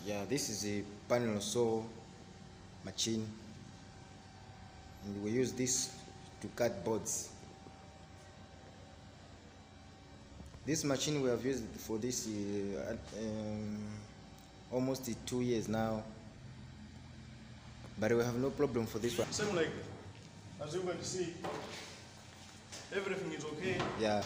Yeah, this is a panel saw machine, and we use this to cut boards. This machine we have used for this almost 2 years now, but we have no problem for this one. Same like, as you can see, everything is okay. Yeah.